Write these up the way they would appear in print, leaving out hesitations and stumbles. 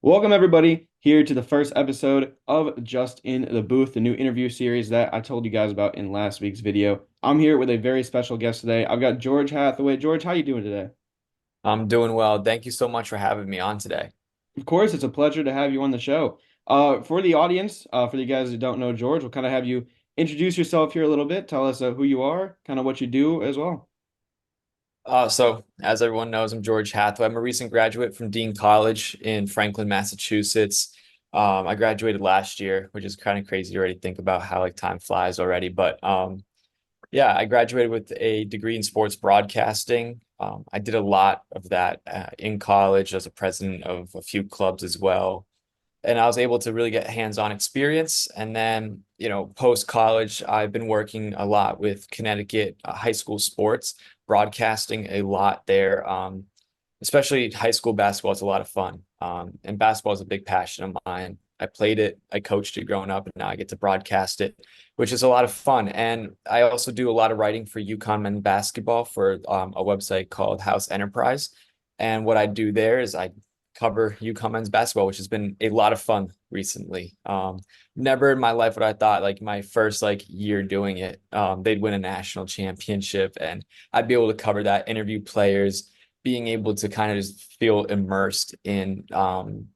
Welcome, everybody, here to the first episode of Just in the Booth, the new interview series that I told you guys about in last week's video. I'm here with a very special guest today. I've got George Hathaway. George, how you doing today? I'm doing well. Thank you so much for having me on today. Of course, it's a pleasure to have you on the show. For the audience, for the guys who don't know George, we'll kind of have you introduce yourself here a little bit. Tell us who you are, kind of what you do as well. So as everyone knows, I'm George Hathaway. I'm a recent graduate from Dean College in Franklin, Massachusetts. I graduated last year, which is kind of crazy to already think about how like time flies already. But yeah, I graduated with a degree in sports broadcasting. I did a lot of that in college as a president of a few clubs as well. And I was able to really get hands-on experience. And then, post college, I've been working a lot with Connecticut high school sports, broadcasting a lot there. Especially high school basketball is a lot of fun. And basketball is a big passion of mine. I played it, I coached it growing up, and now I get to broadcast it, which is a lot of fun. And I also do a lot of writing for UConn men's basketball for a website called House Enterprise. And what I do there is I cover UConn men's basketball, which has been a lot of fun recently. Never in my life would I thought like my first like year doing it, they'd win a national championship and I'd be able to cover that, interview players, being able to kind of just feel immersed in, an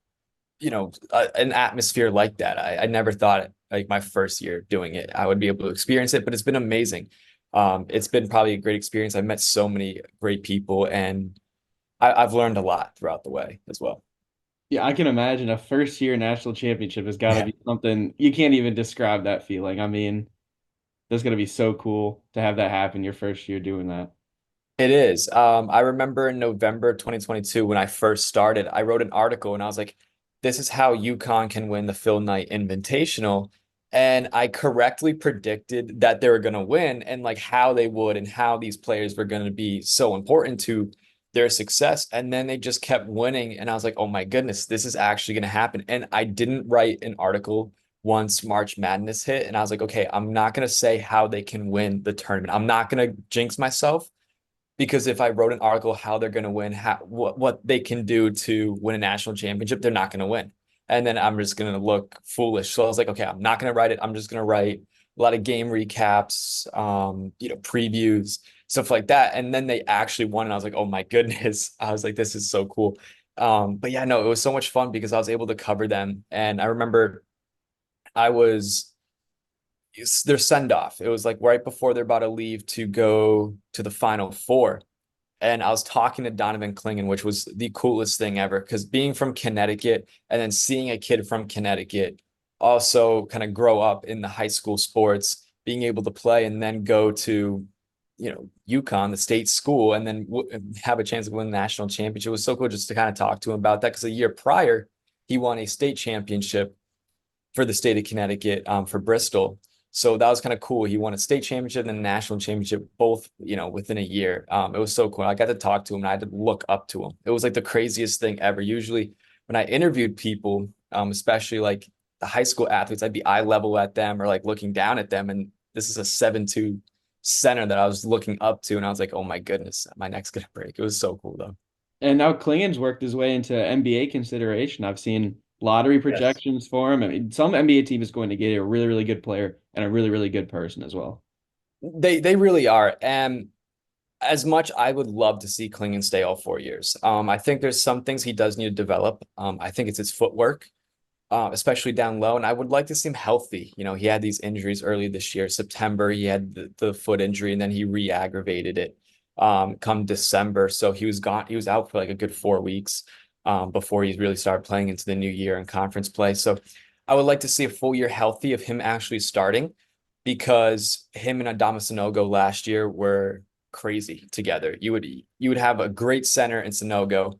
atmosphere like that. I never thought like my first year doing it, I would be able to experience it, but it's been amazing. It's been probably a great experience. I've met so many great people and I've learned a lot throughout the way as well. Yeah, I can imagine a first year national championship has got to Yeah, be something you can't even describe that feeling. I mean, that's going to be so cool to have that happen your first year doing that. it is. I remember in November of 2022 when I first started, I wrote an article and I was like, this is how UConn can win the Phil Knight Invitational. And I correctly predicted that they were going to win and like how they would and how these players were going to be so important to their success. And then they just kept winning. And I was like, oh my goodness, this is actually going to happen. And I didn't write an article once March Madness hit. And I was like, okay, I'm not going to say how they can win the tournament. I'm not going to jinx myself because if I wrote an article how they're going to win, what they can do to win a national championship, they're not going to win. And then I'm just going to look foolish. So I was like, okay, I'm not going to write it. I'm just going to write a lot of game recaps, previews, stuff like that. And then they actually won. And I was like, oh my goodness. I was like, this is so cool. But yeah, no, it was so much fun because I was able to cover them. And I remember I was their send off. It was like right before they're about to leave to go to the Final Four. And I was talking to Donovan Clingan, which was the coolest thing ever. Because being from Connecticut and then seeing a kid from Connecticut also kind of grow up in the high school sports, being able to play and then go to, UConn, the state school, and then have a chance to win the national championship was so cool just to kind of talk to him about that. Because a year prior, he won a state championship for the state of Connecticut for Bristol. So that was kind of cool. He won a state championship and a national championship, both, within a year. It was so cool. I got to talk to him and I had to look up to him. It was like the craziest thing ever. Usually when I interviewed people, especially like the high school athletes, I'd be eye level at them or like looking down at them. And this is a 7'2" center that I was looking up to. And I was like, oh my goodness, my neck's gonna break. It was so cool though. And now Klingen's worked his way into NBA consideration. I've seen lottery Yes. projections for him. I mean, some NBA team is going to get a really, really good player and a really, really good person as well. They really are. And as much I would love to see Klingon stay all 4 years. I think there's some things he does need to develop. I think it's his footwork, especially down low. And I would like to see him healthy. He had these injuries early this year. September, he had the foot injury, and then he re-aggravated it come December. So he was gone. He was out for like a good 4 weeks before he really started playing into the new year in conference play. So I would like to see a full year healthy of him actually starting because him and Adama Sanogo last year were crazy together. You would have a great center in Sanogo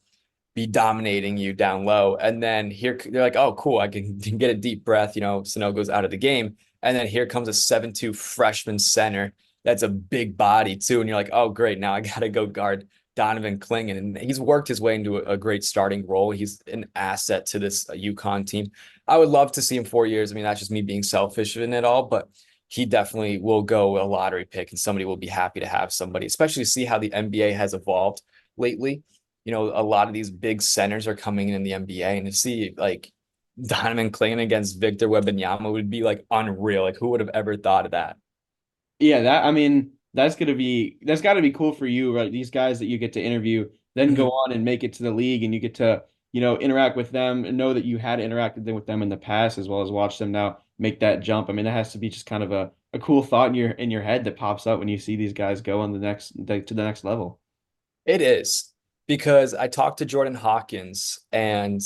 be dominating you down low. And then here they're like, oh, cool. I can get a deep breath. Sanogo's out of the game. And then here comes a 7'2" freshman center that's a big body too. And you're like, oh, great. Now I got to go guard Donovan Clingan. And he's worked his way into a great starting role. He's an asset to this UConn team. I would love to see him 4 years. I mean, that's just me being selfish in it all, but he definitely will go a lottery pick and somebody will be happy to have somebody, especially see how the NBA has evolved lately. a lot of these big centers are coming in the NBA, and to see like Donovan Clayton against Victor Wembanyama would be like unreal. Like who would have ever thought of that? Yeah, that I mean, that's got to be cool for you, right? These guys that you get to interview, then go Mhm. on and make it to the league, and you get to, interact with them and know that you had interacted with them in the past as well as watch them now make that jump. I mean, that has to be just kind of a cool thought in your head that pops up when you see these guys go on to the next level. It is because I talked to Jordan Hawkins and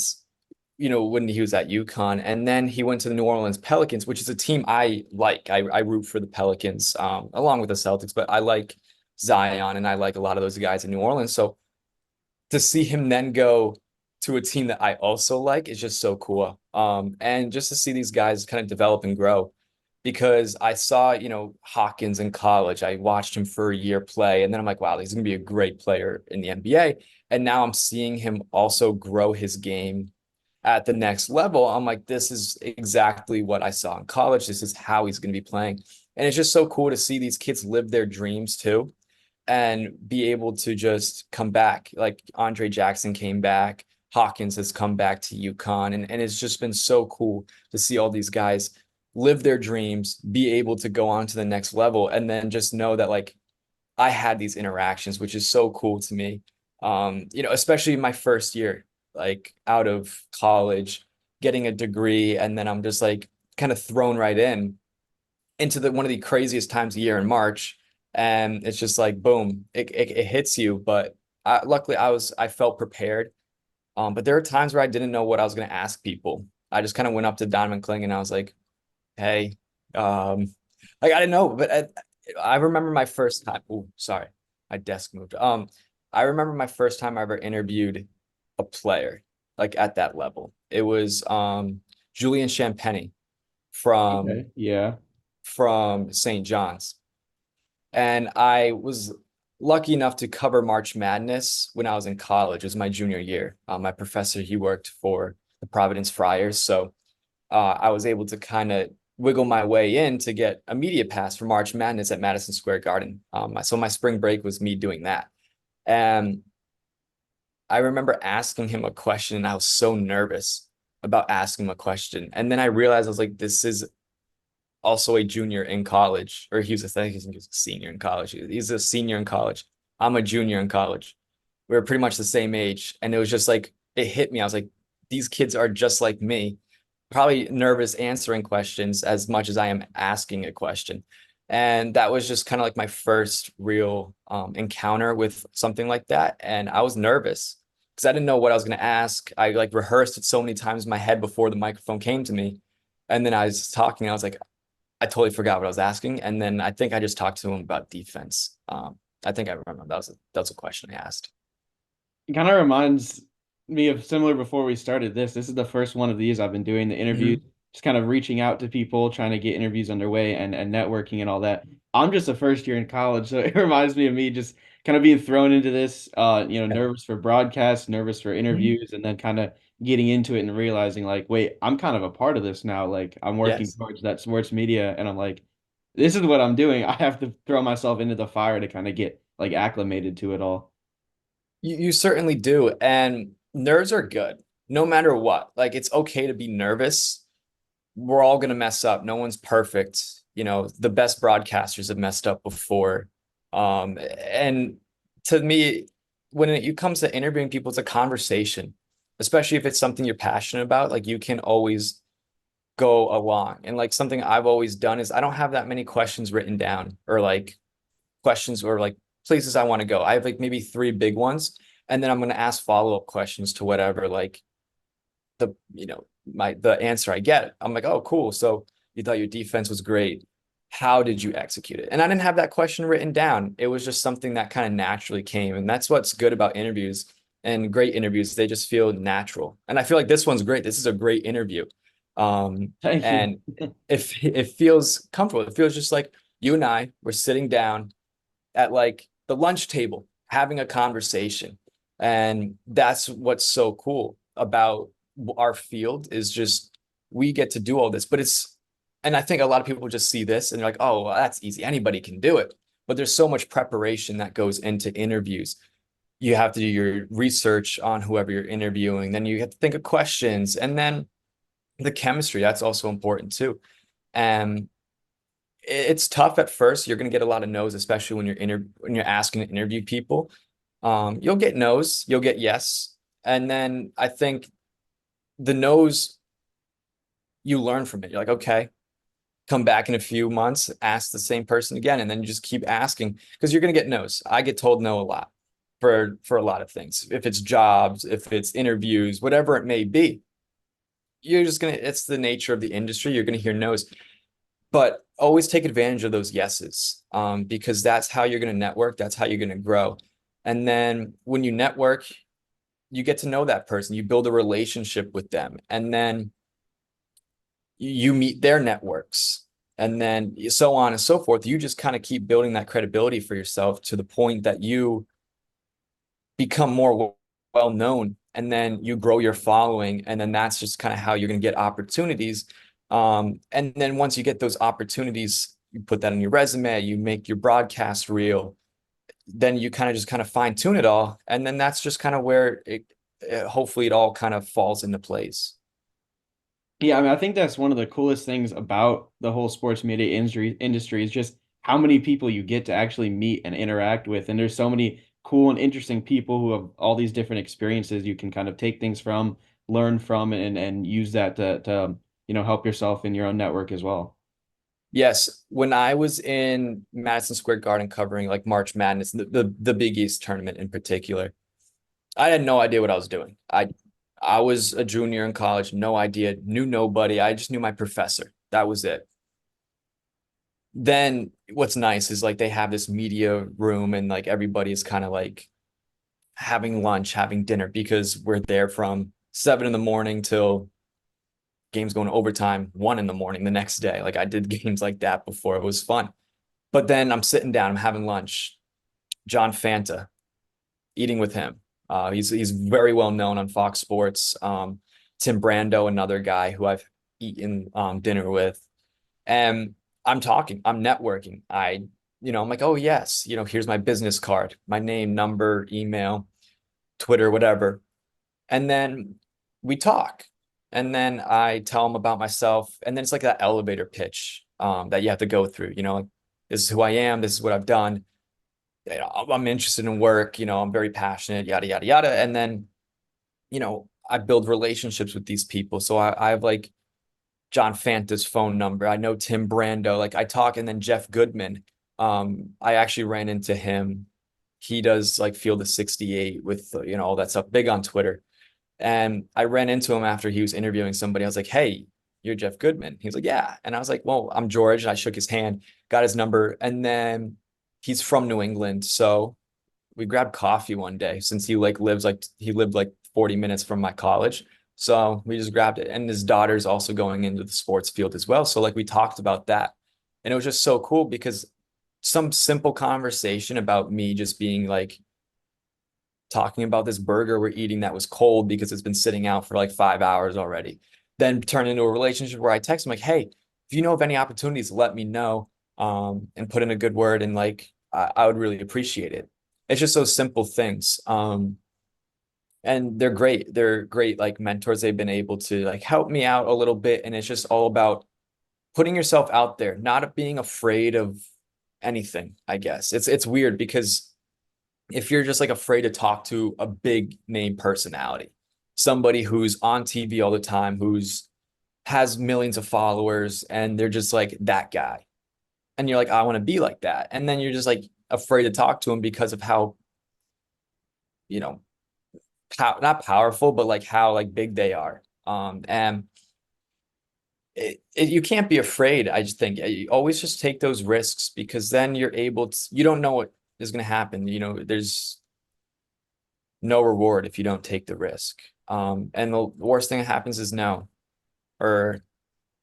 when he was at UConn, and then he went to the New Orleans Pelicans, which is a team I like. I root for the Pelicans, along with the Celtics, but I like Zion and I like a lot of those guys in New Orleans. So to see him then go to a team that I also like is just so cool. And just to see these guys kind of develop and grow because I saw, Hawkins in college. I watched him for a year play, and then I'm like, wow, he's going to be a great player in the NBA. And now I'm seeing him also grow his game at the next level. I'm like, this is exactly what I saw in college. This is how he's going to be playing. And it's just so cool to see these kids live their dreams too and be able to just come back. Like Andre Jackson came back, Hawkins has come back to UConn, and it's just been so cool to see all these guys live their dreams, be able to go on to the next level, and then just know that like I had these interactions, which is so cool to me. Especially my first year, like out of college, getting a degree, and then I'm just like kind of thrown right into the one of the craziest times of year in March, and it's just like boom, it hits you. But luckily, I felt prepared. But there are times where I didn't know what I was going to ask people. I just kind of went up to Donovan Kling and I was like, "Hey, like I didn't know." But I remember my first time. Oh, sorry, my desk moved. I remember my first time I ever interviewed a player like at that level. It was Julian Champagny from Okay. Yeah. St. John's. And I was lucky enough to cover March Madness when I was in college. It was my junior year. My professor, he worked for the Providence Friars. So I was able to kind of wiggle my way in to get a media pass for March Madness at Madison Square Garden. So my spring break was me doing that. And I remember asking him a question, and I was so nervous about asking him a question. And then I realized I was like, this is also a junior in college, or I think he was a senior in college. He's a senior in college. I'm a junior in college. We were pretty much the same age. And it was just like, it hit me. I was like, these kids are just like me, probably nervous answering questions as much as I am asking a question. And that was just kind of like my first real encounter with something like that. And I was nervous because I didn't know what I was going to ask. I like rehearsed it so many times in my head before the microphone came to me. And then I was talking, I was like, I totally forgot what I was asking, and then I think I just talked to him about defense. I think I remember that was a question I asked. It kind of reminds me of similar before we started this. This is the first one of these I've been doing the interviews, Mhm. just kind of reaching out to people, trying to get interviews underway and networking and all that. I'm just a first year in college, so it reminds me of me just kind of being thrown into this, nervous for broadcast, nervous for Mhm. interviews, and then kind of getting into it and realizing like, wait, I'm kind of a part of this now. Like I'm working Yes, towards that sports media, and I'm like, this is what I'm doing. I have to throw myself into the fire to kind of get like acclimated to it all. you certainly do, and nerves are good, no matter what. Like it's okay to be nervous. We're all gonna mess up. No one's perfect. The best broadcasters have messed up before. And to me, when it comes to interviewing people, it's a conversation, especially if it's something you're passionate about. Like you can always go along. And like something I've always done is I don't have that many questions written down or like questions or like places I want to go. I have like maybe three big ones, and then I'm going to ask follow-up questions to whatever like the answer I get. I'm like, "Oh, cool. So you thought your defense was great. How did you execute it?" And I didn't have that question written down. It was just something that kind of naturally came. And that's what's good about interviews and great interviews. They just feel natural. And I feel like this one's great. This is a great interview. Thank you. And it feels comfortable. It feels just like you and I were sitting down at like the lunch table having a conversation. And that's what's so cool about our field is just we get to do all this. And I think a lot of people just see this and they're like, oh, well, that's easy. Anybody can do it. But there's so much preparation that goes into interviews. you have to do your research on whoever you're interviewing. Then you have to think of questions, and then the chemistry, that's also important too. And it's tough at first. You're going to get a lot of no's, especially when you're asking to interview people. You'll get no's, you'll get yes. And then I think the no's, you learn from it. You're like, okay, come back in a few months, ask the same person again, and then you just keep asking because you're going to get no's. I get told no a lot for a lot of things. If it's jobs, if it's interviews, whatever it may be, you're just gonna, it's the nature of the industry. You're gonna hear no's, but always take advantage of those yeses, because that's how you're gonna network. That's how you're gonna grow. And then when you network, you get to know that person. You build a relationship with them, and then you meet their networks, and then so on and so forth. You just kind of keep building that credibility for yourself to the point that you become more well known, and then you grow your following, and then that's just kind of how you're going to get opportunities. And then once you get those opportunities, you put that on your resume, you make your broadcast reel, then you kind of just kind of fine tune it all, and then that's just kind of where hopefully it all kind of falls into place. Yeah, I mean, I think that's one of the coolest things about the whole sports media industry is just how many people you get to actually meet and interact with. And there's so many cool and interesting people who have all these different experiences you can kind of take things from, learn from, and use that to help yourself in your own network as well. Yes, when I was in Madison Square Garden covering like March Madness, the Big East tournament in particular, I had no idea what I was doing. I was a junior in college, no idea, knew nobody. I just knew my professor. That was it. Then what's nice is like they have this media room, and like everybody is kind of like having lunch, having dinner, because we're there from 7 in the morning till games going to overtime, 1 in the morning the next day. Like I did games like that before. It was fun. But then I'm sitting down, I'm having lunch. John Fanta, eating with him. He's very well known on Fox Sports. Tim Brando, another guy who I've eaten dinner with, and I'm talking, I'm networking. I'm like, oh yes, here's my business card, my name, number, email, Twitter, whatever, and then we talk, and then I tell him about myself, and then it's like that elevator pitch that you have to go through. Like, this is who I am, this is what I've done, I'm interested in work, I'm very passionate, yada, yada, yada. And then, I build relationships with these people. So I have like John Fanta's phone number. I know Tim Brando, like I talk, and then Jeff Goodman. I actually ran into him. He does like Field of 68 with, all that stuff, big on Twitter. And I ran into him after he was interviewing somebody. I was like, hey, you're Jeff Goodman. He was like, yeah. And I was like, well, I'm George. And I shook his hand, got his number. And then he's from New England. So we grabbed coffee one day, since he lived like 40 minutes from my college. So we just grabbed it. And his daughter's also going into the sports field as well. So like we talked about that. And it was just so cool because some simple conversation about me just being like talking about this burger we're eating that was cold because it's been sitting out for like 5 hours already, then turn into a relationship where I text him like, hey, if you know of any opportunities, let me know, and put in a good word, and like I would really appreciate it. It's just those simple things. And they're great. They're great like mentors. They've been able to like help me out a little bit. And it's just all about putting yourself out there, not being afraid of anything, I guess. It's weird because if you're just like afraid to talk to a big name personality, somebody who's on TV all the time, who's has millions of followers, and they're just like that guy. And you're like, I want to be like that. And then you're just like afraid to talk to him because of how, you know, not powerful, but like how like big they are. And you can't be afraid. I just think you always just take those risks, because then you're able to, you don't know what is going to happen. There's no reward if you don't take the risk. And the worst thing that happens is no, or,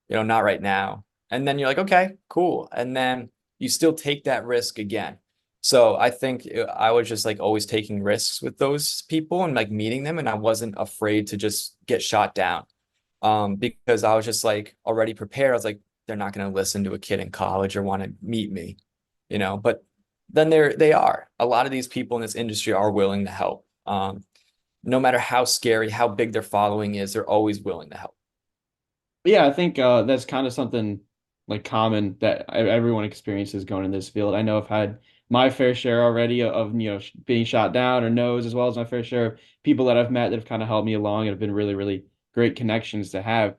not right now. And then you're like, okay, cool. And then you still take that risk again. So I think I was just like always taking risks with those people and like meeting them. And I wasn't afraid to just get shot down. Because I was just like already prepared. I was like, they're not going to listen to a kid in college or want to meet me, but then they are. A lot of these people in this industry are willing to help. No matter how scary, how big their following is, they're always willing to help. Yeah, I think that's kind of something like common that everyone experiences going in this field. I know I've had my fair share already of being shot down or no's, as well as my fair share of people that I've met that have kind of helped me along and have been really, really great connections to have.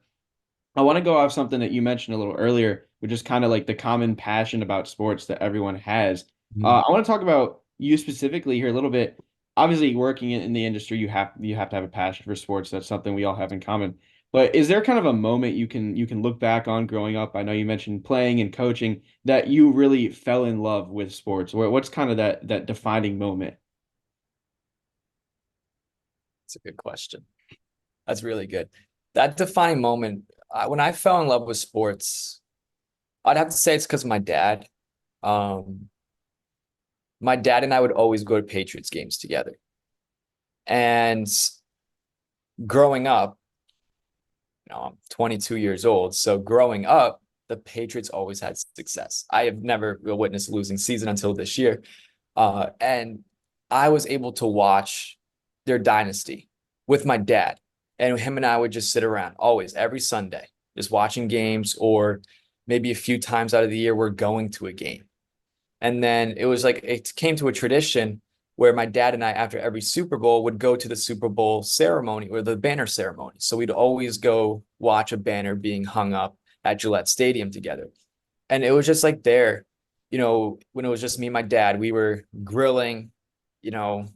I want to go off something that you mentioned a little earlier, which is kind of like the common passion about sports that everyone has. Mhm. I want to talk about you specifically here a little bit. Obviously, working in the industry, you have to have a passion for sports. That's something we all have in common. But is there kind of a moment you can look back on growing up? I know you mentioned playing and coaching that you really fell in love with sports. What's kind of that defining moment? That's a good question. That's really good. That defining moment, when I fell in love with sports, I'd have to say it's because of my dad. Um, my dad and I would always go to Patriots games together. And growing up, I'm 22 years old. So growing up, the Patriots always had success. I have never witnessed a losing season until this year. And I was able to watch their dynasty with my dad. And him and I would just sit around always, every Sunday, just watching games, or maybe a few times out of the year, we're going to a game. And then it was like it came to a tradition where my dad and I, after every Super Bowl, would go to the Super Bowl ceremony or the banner ceremony. So we'd always go watch a banner being hung up at Gillette Stadium together. And it was just like there, when it was just me and my dad, we were grilling, you know,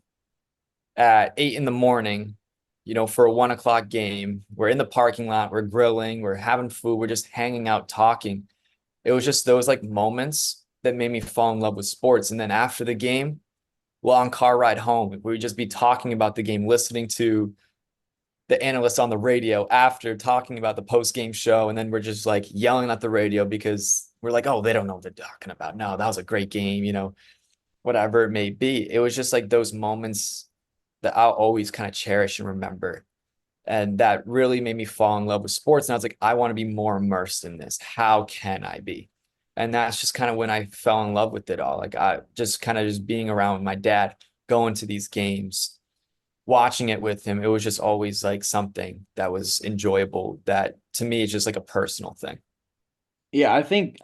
at 8 in the morning, for a 1 o'clock game. We're in the parking lot, we're grilling, we're having food, we're just hanging out, talking. It was just those like moments that made me fall in love with sports. And then after the game, well, on car ride home, we would just be talking about the game, listening to the analysts on the radio after talking about the post game show. And then we're just like yelling at the radio because we're like, oh, they don't know what they're talking about. No, that was a great game, whatever it may be. It was just like those moments that I'll always kind of cherish and remember. And that really made me fall in love with sports. And I was like, I want to be more immersed in this. How can I be? And that's just kind of when I fell in love with it all. Like I just kind of just being around with my dad, going to these games, watching it with him. It was just always like something that was enjoyable. That to me is just like a personal thing. Yeah, I think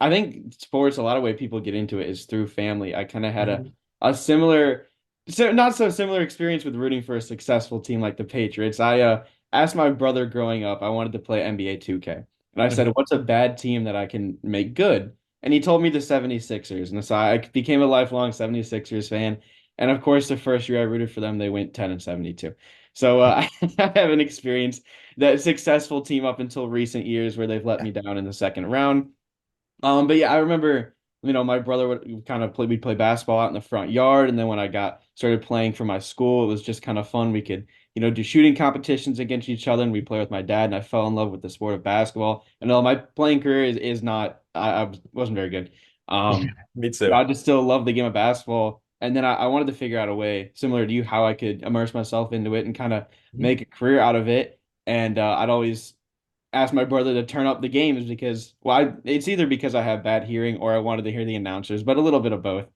sports, a lot of way people get into it is through family. I kind of had a Mhm. a similar, so not so similar experience with rooting for a successful team like the Patriots. I asked my brother growing up, I wanted to play NBA 2K. And I said, Mhm. "What's a bad team that I can make good?" And he told me the 76ers. And so I became a lifelong 76ers fan. And of course, the first year I rooted for them, they went 10 and 72. So I haven't experienced that successful team up until recent years where they've let me down in the second round. But yeah, I remember, my brother would kind of play, we'd play basketball out in the front yard. And then when I got started playing for my school, it was just kind of fun. We could, do shooting competitions against each other and we play with my dad. And I fell in love with the sport of basketball. And though my playing career is not, wasn't very good. Yeah, Um, me but too. I just still love the game of basketball. And then I wanted to figure out a way, similar to you, how I could immerse myself into it and kind of Mhm. make a career out of it. And I'd always asked my brother to turn up the games because, well, it's either because I have bad hearing or I wanted to hear the announcers, but a little bit of both.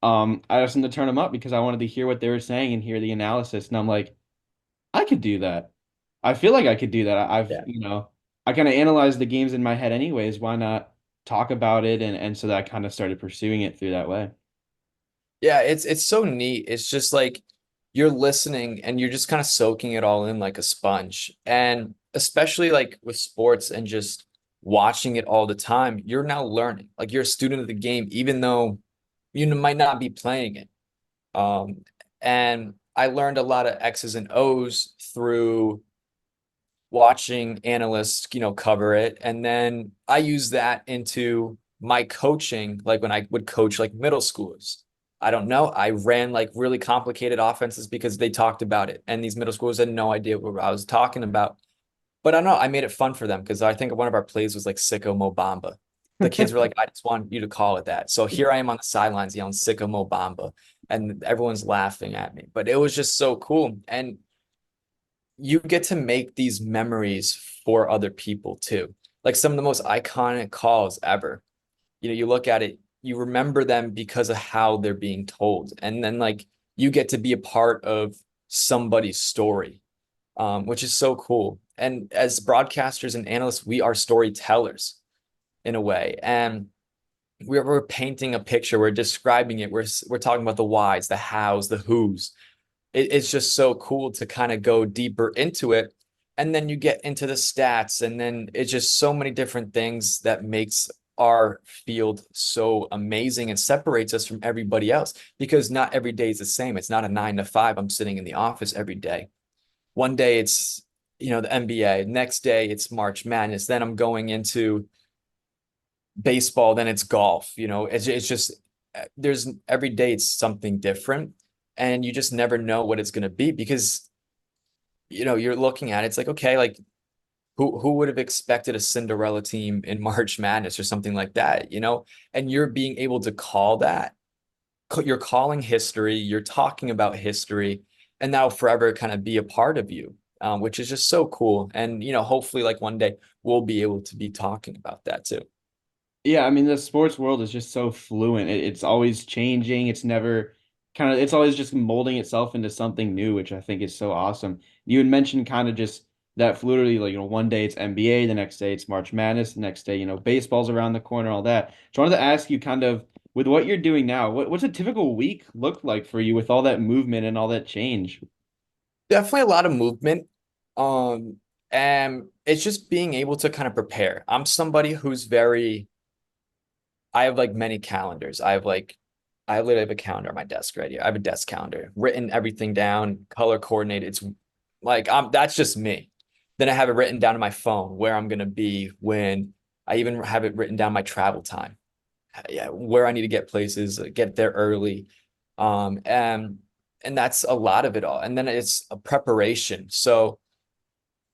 I asked him to turn them up because I wanted to hear what they were saying and hear the analysis. And I'm like, I could do that. I feel like I could do that. Yeah. I kind of analyzed the games in my head anyways. Why not talk about it? And so that I kind of started pursuing it through that way. Yeah, it's so neat. It's just like you're listening and you're just kind of soaking it all in like a sponge. And especially like with sports and just watching it all the time, you're now learning. Like you're a student of the game, even though might not be playing it. Um, and I learned a lot of X's and O's through watching analysts, cover it. And then I use that into my coaching, like when I would coach like middle schoolers. I don't know. I ran like really complicated offenses because they talked about it. And these middle schoolers had no idea what I was talking about. But I don't know. I made it fun for them because I think one of our plays was like Sicko Mobamba. The kids were like, I just want you to call it that. So here I am on the sidelines yelling Sicko Mobamba, and everyone's laughing at me. But it was just so cool. And you get to make these memories for other people too. Like some of the most iconic calls ever. You look at it, you remember them because of how they're being told. And then like you get to be a part of somebody's story, which is so cool. And as broadcasters and analysts, we are storytellers in a way. And we're painting a picture, we're describing it, we're talking about the whys, the hows, the whos. It's just so cool to kind of go deeper into it. And then you get into the stats, and then it's just so many different things that makes our field so amazing and separates us from everybody else because not every day is the same. It's not a 9 to 5. I'm sitting in the office every day. One day it's, the NBA. Next day it's March Madness. Then I'm going into baseball. Then it's golf. It's just there's every day it's something different, and you just never know what it's going to be because you're looking at it, it's like, okay, like who would have expected a Cinderella team in March Madness or something like that. And you're being able to call that. You're calling history, you're talking about history, and that'll forever kind of be a part of you, which is just so cool. And hopefully, like one day we'll be able to be talking about that too. Yeah, I mean the sports world is just so fluent. It's always changing. It's never it's always just molding itself into something new, which I think is so awesome. You had mentioned kind of just that fluidity, like one day it's NBA, the next day it's March Madness, the next day, baseball's around the corner, all that. So I wanted to ask you kind of with what you're doing now, what's a typical week look like for you with all that movement and all that change? Definitely a lot of movement. Um, and it's just being able to kind of prepare. I'm somebody who's I have like many calendars. I literally have a calendar on my desk right here. I have a desk calendar, written everything down, color coordinated. It's like that's just me. Then I have it written down on my phone where I'm gonna be when I even have it written down my travel time. Yeah, where I need to get places, get there early. Um, and and that's a lot of it all. And then it's a preparation. So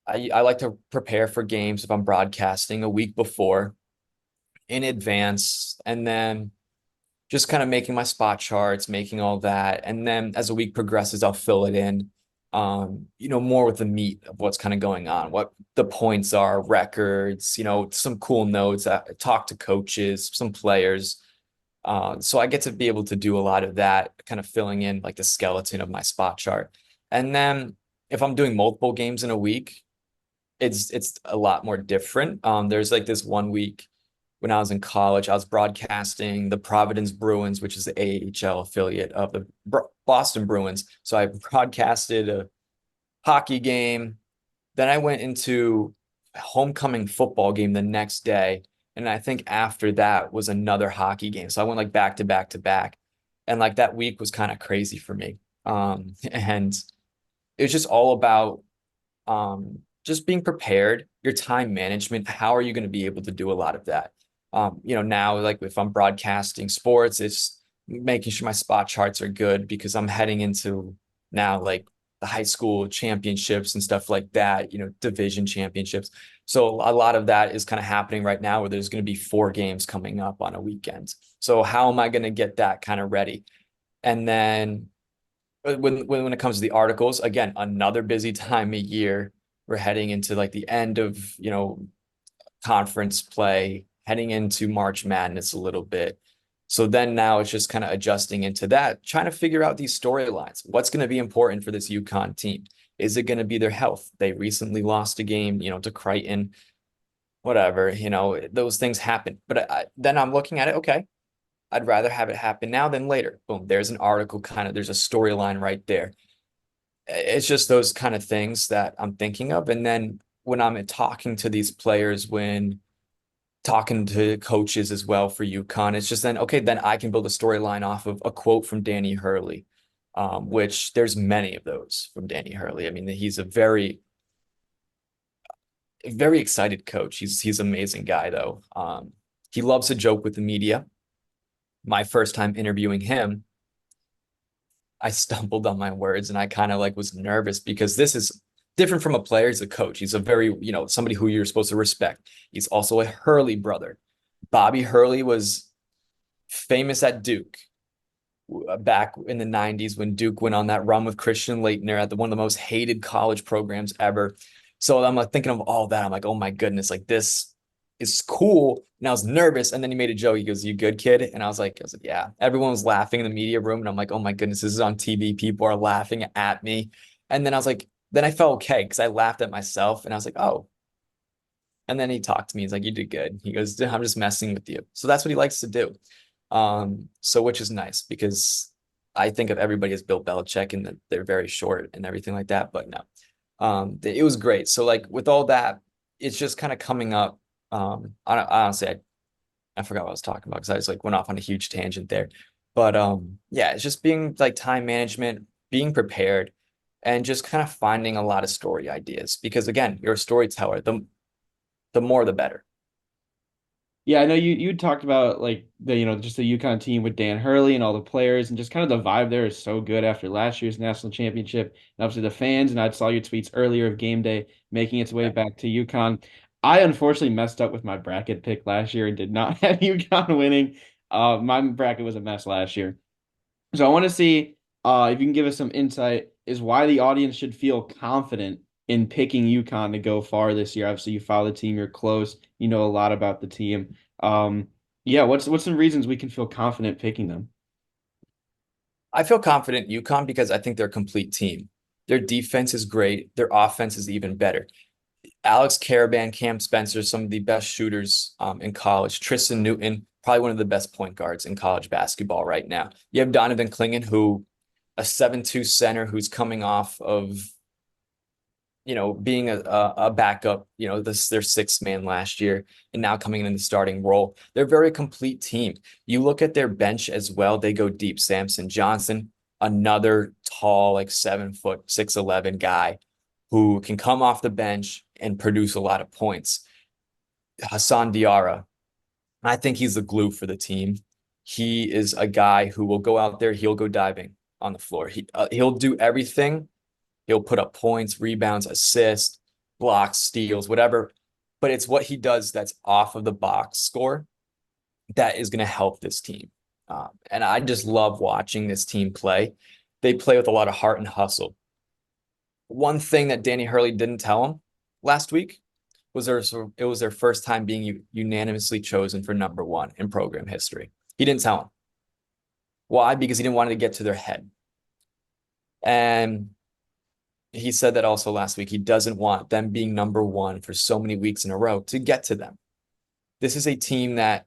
I like to prepare for games if I'm broadcasting a week before in advance, and then just kind of making my spot charts, making all that. And then as the week progresses, I'll fill it in, more with the meat of what's kind of going on, what the points are, records, some cool notes, talk to coaches, some players. So I get to be able to do a lot of that, kind of filling in like the skeleton of my spot chart. And then if I'm doing multiple games in a week, it's a lot more different. There's like this one week when I was in college, I was broadcasting the Providence Bruins, which is the AHL affiliate of the Boston Bruins. So I broadcasted a hockey game. Then I went into a homecoming football game the next day. And I think after that was another hockey game. So I went like back to back to back. And like that week was kind of crazy for me. And it was just all about just being prepared, your time management. How are you going to be able to do a lot of that? Now like if I'm broadcasting sports, it's making sure my spot charts are good because I'm heading into now like the high school championships and stuff like that, division championships. So a lot of that is kind of happening right now where there's going to be 4 games coming up on a weekend. So how am I going to get that kind of ready? And then when it comes to the articles, again, another busy time of year. We're heading into like the end of, conference play, heading into March Madness a little bit. So then now it's just kind of adjusting into that, trying to figure out these storylines. What's going to be important for this UConn team? Is it going to be their health? They recently lost a game, to Crichton, whatever, those things happen. But then I'm looking at it, okay, I'd rather have it happen now than later. Boom, there's an article there's a storyline right there. It's just those kind of things that I'm thinking of. And then when I'm talking to these players, when talking to coaches as well for UConn, it's just then, okay, then I can build a storyline off of a quote from Danny Hurley, which there's many of those from Danny Hurley. I mean, he's a very, very excited coach. He's an amazing guy though. He loves to joke with the media. My first time interviewing him, I stumbled on my words and I kind of like was nervous because this is different from a player. He's a coach. He's a very, somebody who you're supposed to respect. He's also a Hurley brother. Bobby Hurley was famous at Duke back in the 90s when Duke went on that run with Christian Laettner at one of the most hated college programs ever. So I'm like thinking of all that. I'm like, oh my goodness, like this. is cool. And I was nervous. And then he made a joke. He goes, "You good, kid?" And I was like, yeah. Everyone was laughing in the media room. And I'm like, oh my goodness, this is on TV. People are laughing at me. And then I was like, then I felt okay because I laughed at myself and I was like, oh. And then he talked to me. He's like, "You did good." He goes, "I'm just messing with you." So that's what he likes to do. So which is nice because I think of everybody as Bill Belichick and that they're very short and everything like that. But no, it was great. So like with all that, it's just kind of coming up. Honestly, I forgot what I was talking about because I was like went off on a huge tangent there. But yeah, it's just being like time management, being prepared, and just kind of finding a lot of story ideas. Because again, you're a storyteller. The more the better. Yeah, I know you talked about like the just the UConn team with Dan Hurley and all the players and just kind of the vibe there is so good after last year's national championship. And obviously the fans, and I saw your tweets earlier of game day making its way Yeah. back to UConn. I unfortunately messed up with my bracket pick last year and did not have UConn winning. My bracket was a mess last year. So I want to see if you can give us some insight is why the audience should feel confident in picking UConn to go far this year. Obviously, you follow the team, you're close, you know a lot about the team. Yeah, what's some reasons we can feel confident picking them? I feel confident in UConn because I think they're a complete team. Their defense is great. Their offense is even better. Alex Caravan, Cam Spencer, some of the best shooters in college. Tristan Newton, probably one of the best point guards in college basketball right now. You have Donovan Clingan, who a 7'2" center who's coming off of being a backup, this their sixth man last year and now coming in the starting role. They're a very complete team. You look at their bench as well, they go deep. Samson Johnson, another tall, like 7 foot, 6'11" guy who can come off the bench and produce a lot of points. Hassan Diarra, I think he's the glue for the team. He is a guy who will go out there, he'll go diving on the floor. He'll do everything. He'll put up points, rebounds, assists, blocks, steals, whatever. But it's what he does that's off of the box score that is going to help this team. And I just love watching this team play. They play with a lot of heart and hustle. One thing that Danny Hurley didn't tell him last week was it was their first time being unanimously chosen for number one in program history. He didn't tell him. Why? Because he didn't want to get to their head. And he said that also last week. He doesn't want them being number one for so many weeks in a row to get to them. This is a team that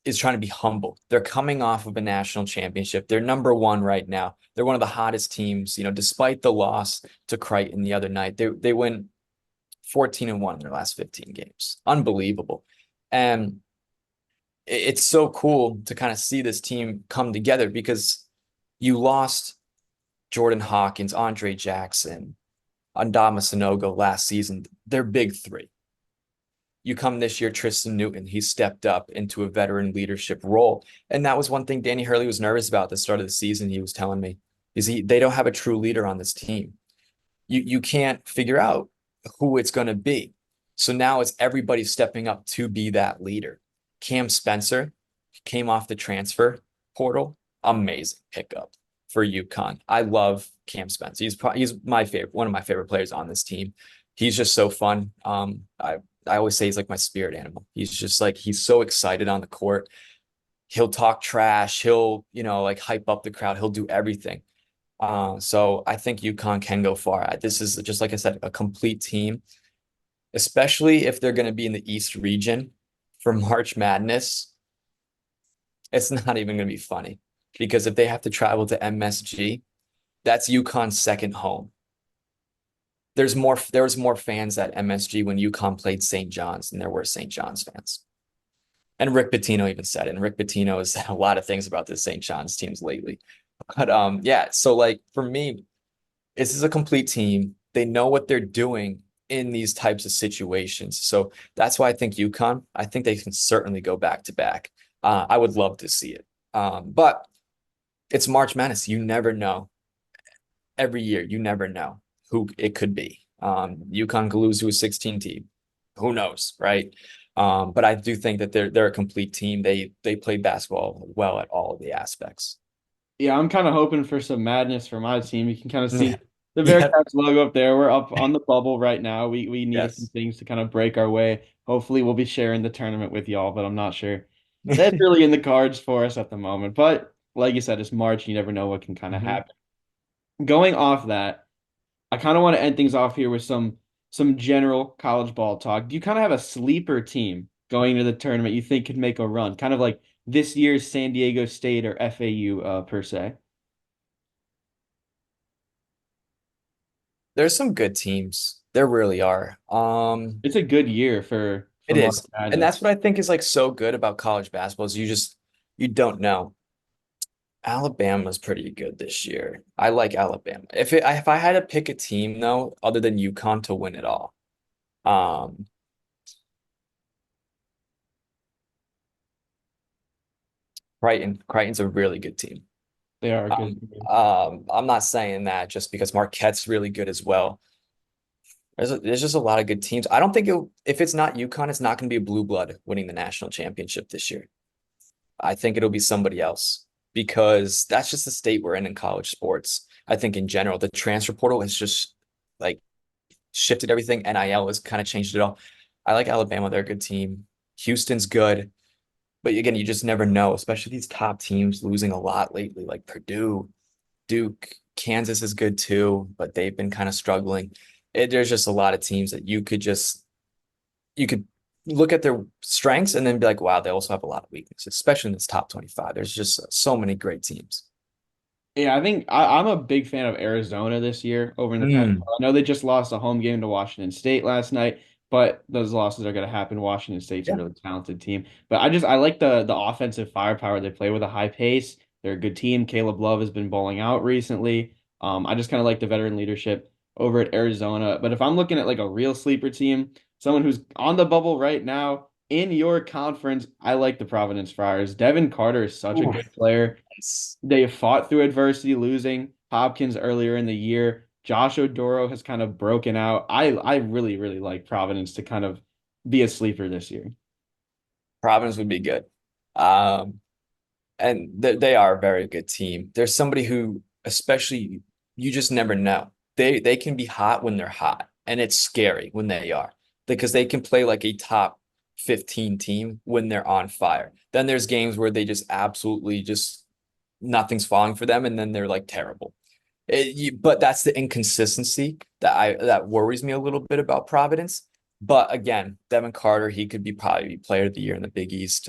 is trying to be humble. They're coming off of a national championship. They're number one right now. They're one of the hottest teams, despite the loss to Crichton the other night. They win 14-1 in their last 15 games. Unbelievable. And it's so cool to kind of see this team come together because you lost Jordan Hawkins, Andre Jackson, Adama Sanogo last season. They're big three. You come this year, Tristan Newton, he stepped up into a veteran leadership role. And that was one thing Danny Hurley was nervous about at the start of the season. He was telling me, they don't have a true leader on this team. You can't figure out who it's going to be. So now it's everybody stepping up to be that leader. Cam Spencer came off the transfer portal. Amazing pickup for UConn. I love Cam Spencer. He's my favorite, one of my favorite players on this team. He's just so fun. I always say he's like my spirit animal. He's just like he's so excited on the court. He'll talk trash. He'll like hype up the crowd. He'll do everything. So I think UConn can go far. This is just like I said, a complete team, especially if they're going to be in the East region for March Madness. It's not even going to be funny because if they have to travel to MSG, that's UConn's second home. There was more fans at MSG when UConn played St. John's than there were St. John's fans. And Rick Pitino even said it. And Rick Pitino has said a lot of things about the St. John's teams lately. But yeah, so like for me, this is a complete team. They know what they're doing in these types of situations. So that's why I think UConn, I think they can certainly go back to back. I would love to see it. But it's March Madness. You never know. Every year, you never know who it could be. UConn could lose to a 16 team. Who knows, right? But I do think that they're a complete team. They play basketball well at all of the aspects. Yeah, I'm kind of hoping for some madness for my team. You can kind of see Yeah. the Yep. Bearcats logo up there. We're up on the bubble right now. We need a few Yes. things to kind of break our way. Hopefully, we'll be sharing the tournament with y'all, but I'm not sure that's really in the cards for us at the moment. But like you said, it's March. You never know what can kind of hmm happen. Going off that, I kind of want to end things off here with some general college ball talk. Do you kind of have a sleeper team going into the tournament you think could make a run? Kind of like this year's San Diego State or FAU per se. There's some good teams. There really are. It's a good year for It March is. And Madness. that's what I think is like so good about college basketball is you don't know. Alabama's pretty good this year. I like Alabama. If I had to pick a team though, other than UConn to win it all, um, Crichton's a really good team. They are a good Um, team. I'm not saying that just because Marquette's really good as well. There's just a lot of good teams. I don't think if it's not UConn, it's not going to be a blue blood winning the national championship this year. I think it'll be somebody else because that's just the state we're in college sports. I think in general, the transfer portal has just like shifted everything. NIL has kind of changed it all. I like Alabama. They're a good team. Houston's good. But again, you just never know, especially these top teams losing a lot lately, like Purdue, Duke, Kansas is good too, but they've been kind of struggling. There's just a lot of teams that you could look at their strengths and then be like, wow, they also have a lot of weaknesses, especially in this top 25. There's just so many great teams. Yeah, I think I'm a big fan of Arizona this year over in the Pac. Mm, I know they just lost a home game to Washington State last night, but those losses are going to happen. Washington State's a yeah. really talented team, but I like the offensive firepower they play with a high pace. They're a good team. Caleb Love has been bowling out recently. I just kind of like the veteran leadership over at Arizona. But if I'm looking at like a real sleeper team, someone who's on the bubble right now in your conference, I like the Providence Friars. Devin Carter is such a Ooh, good player. nice. They fought through adversity, losing Hopkins earlier in the year. Josh Odoro has kind of broken out. I really, really like Providence to kind of be a sleeper this year. Providence would be good. Um, and they are a very good team. There's somebody who, especially, you just never know. They can be hot when they're hot, and it's scary when they are because they can play like a top 15 team when they're on fire. Then there's games where they just absolutely just nothing's falling for them, and then they're like terrible. But that's the inconsistency that worries me a little bit about Providence. But again, Devin Carter, he could be probably player of the year in the Big East.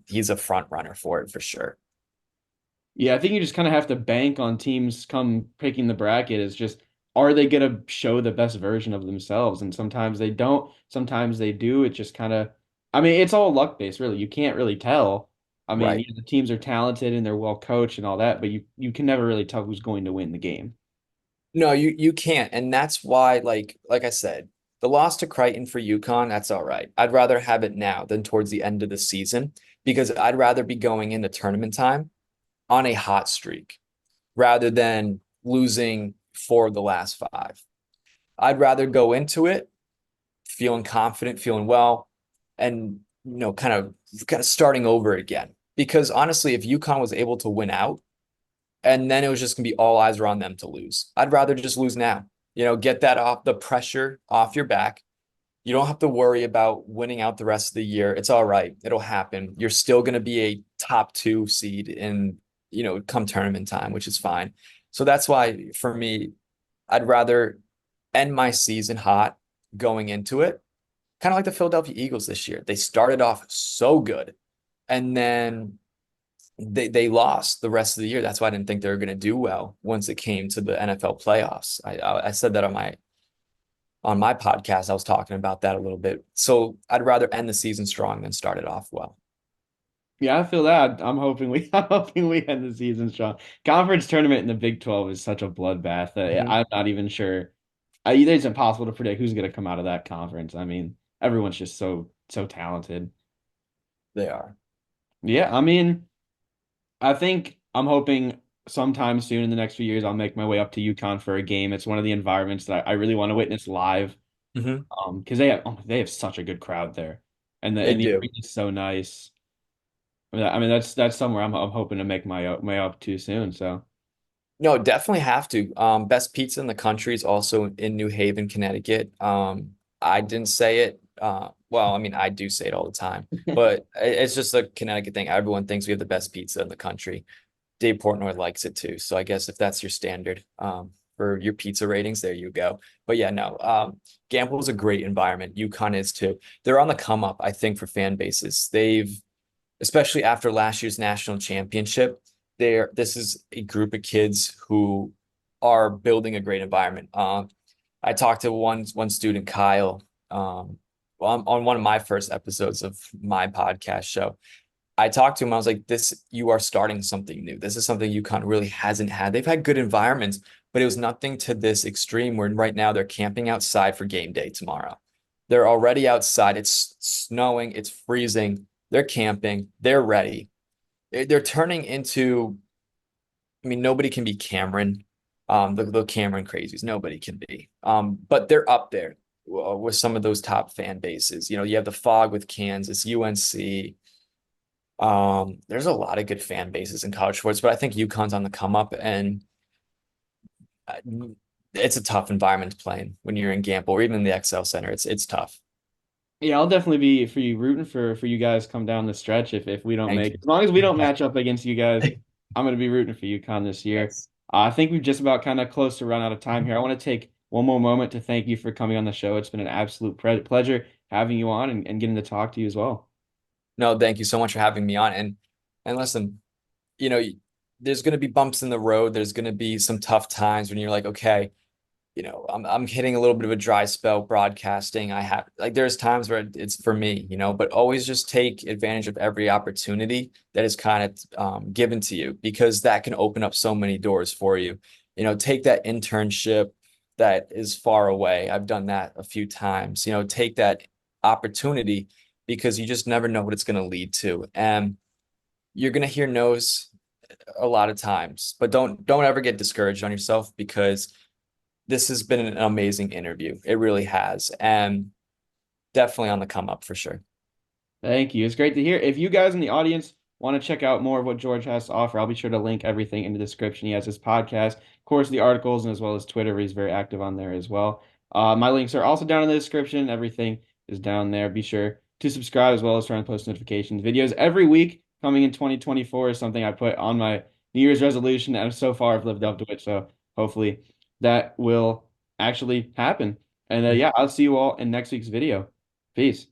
He's a front runner for it for sure. Yeah, I think you just kind of have to bank on teams come picking the bracket is just are they going to show the best version of themselves? And sometimes they don't, sometimes they do. It just kind of, I mean, it's all luck based, really. You can't really tell. I mean, Right. yeah, the teams are talented and they're well coached and all that, but you can never really tell who's going to win the game. No, you can't. And that's why, like I said, the loss to Crichton for UConn, that's all right. I'd rather have it now than towards the end of the season because I'd rather be going into tournament time on a hot streak rather than losing four of the last five. I'd rather go into it feeling confident, feeling well, and kind of starting over again. Because honestly, if UConn was able to win out, and then it was just gonna be all eyes are on them to lose. I'd rather just lose now. Get that off the pressure off your back. You don't have to worry about winning out the rest of the year. It's all right. It'll happen. You're still gonna be a top two seed in, come tournament time, which is fine. So that's why for me, I'd rather end my season hot going into it, kind of like the Philadelphia Eagles this year. They started off so good and then they lost the rest of the year. That's why I didn't think they were going to do well once it came to the NFL playoffs. I said that on my podcast. I was talking about that a little bit. So I'd rather end the season strong than start it off well. Yeah, I feel that. I'm hoping we I'm hoping we end the season strong. Conference tournament in the Big 12 is such a bloodbath that Mhm. I'm not even sure. It's impossible to predict who's going to come out of that conference. I mean, everyone's just so talented. They are. Yeah, I mean, I think I'm hoping sometime soon in the next few years I'll make my way up to UConn for a game. It's one of the environments that I really want to witness live. Mhm. Because they have such a good crowd there, and They the do. arena is so nice. I mean, that's somewhere I'm hoping to make my up to soon. So No, definitely have to. Best pizza in the country is also in New Haven, Connecticut. I didn't say it. Well, I mean, I do say it all the time, but it's just a Connecticut thing. Everyone thinks we have the best pizza in the country. Dave Portnoy likes it too. So I guess if that's your standard, for your pizza ratings, there you go. But yeah, no, Gamble is a great environment. UConn is too. They're on the come up, I think, for fan bases. Especially after last year's national championship, this is a group of kids who are building a great environment. I talked to one student, Kyle, on one of my first episodes of my podcast show. I talked to him. I was like, "This, you are starting something new. This is something UConn really hasn't had. They've had good environments, but it was nothing to this extreme where right now they're camping outside for game day tomorrow. They're already outside. It's snowing. It's freezing. They're camping. They're ready. They're turning into, I mean, nobody can be Cameron, the Cameron crazies. Nobody can be. But they're up there with some of those top fan bases. You know, you have the Fog with Kansas, UNC. There's a lot of good fan bases in college sports, but I think UConn's on the come up, and uh, it's a tough environment to play in when you're in Gamble or even in the XL Center. It's tough. Yeah, I'll definitely be for you rooting for you guys come down the stretch if we don't Thank make you. as long as we don't match up against you guys, I'm gonna be rooting for UConn this year. Yes. I think we've just about kind of close to run out of time here. I want to take one more moment to thank you for coming on the show. It's been an absolute pleasure having you on and getting to talk to you as well. No, thank you so much for having me on. And listen, you know, there's going to be bumps in the road. There's going to be some tough times when you're like, okay, I'm hitting a little bit of a dry spell broadcasting. I have like there's times where it's for me, but always just take advantage of every opportunity that is kind of given to you because that can open up so many doors for you. Take that internship that is far away. I've done that a few times. Take that opportunity because you just never know what it's going to lead to. And you're going to hear no's a lot of times, but don't ever get discouraged on yourself because this has been an amazing interview. It really has. And definitely on the come up for sure. Thank you. It's great to hear. If you guys in the audience want to check out more of what George has to offer, I'll be sure to link everything in the description. He has his podcast, of course, the articles, and as well as Twitter. He's very active on there as well. My links are also down in the description. Everything is down there. Be sure to subscribe as well as turn on post notifications. Videos every week coming in 2024 is something I put on my New Year's resolution, and so far I've lived up to it. So hopefully that will actually happen. And yeah, I'll see you all in next week's video. Peace.